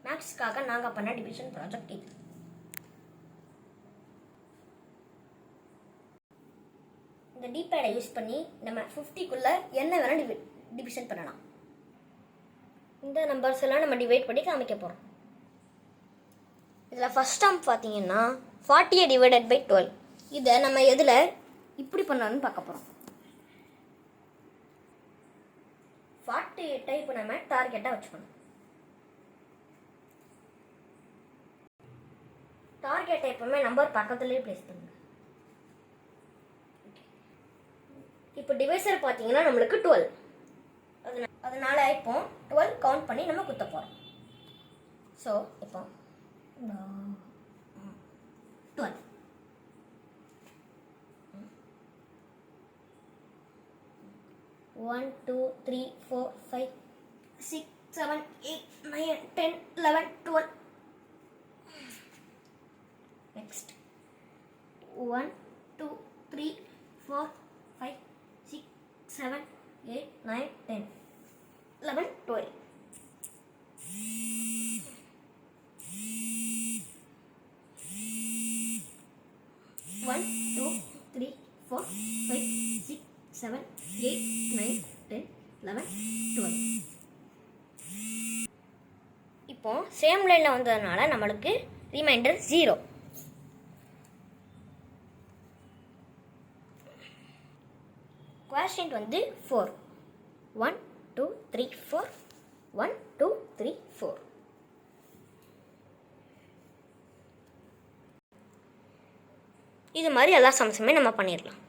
மேக்ஸ்க்காக நாங்கள் பண்ண division project இது. இந்த டிபேடை யூஸ் பண்ணி நம்ம 50க்குள்ளே என்ன வேணால் டிவிஷன் பண்ணலாம். இந்த நம்பர்ஸ் எல்லாம் நம்ம டிவைட் பண்ணி காமிக்க போகிறோம். இதில் ஃபஸ்ட் டேர்ம் பார்த்தீங்கன்னா 40 டிவைடட் பை 12. இதை நம்ம எதில் இப்படி பண்ணணும்னு பார்க்க போகிறோம். 48 இப்போ நம்ம டார்கெட்டாக வச்சுக்கணும். டார்கெட்டை எப்பவுமே நம்பர் பக்கத்துலேயே பிளேஸ் பண்ணுங்க. இப்போ டிவைசர் பார்த்தீங்கன்னா நம்மளுக்கு 12. அதனால இப்போ 12 கவுண்ட் பண்ணி நம்ம குத்த போகிறோம். ஸோ இப்போ 12 1 2 3 4 5 6 7 8 9 10 11 12. Next 1 2 3 4 5 6 7 8 9 10 11 12. 1 2 3 4 5 6 7 8 9 10 11 12. இப்போ சேம் லைனில் வந்ததுனால நம்மளுக்கு ரிமைண்டர் 0. குவாஷியன்ட் வந்து 4. 1 2 3 4 1 2 3 4. இது மாதிரி எல்லா சம்ஸுமே நம்ம பண்ணிடலாம்.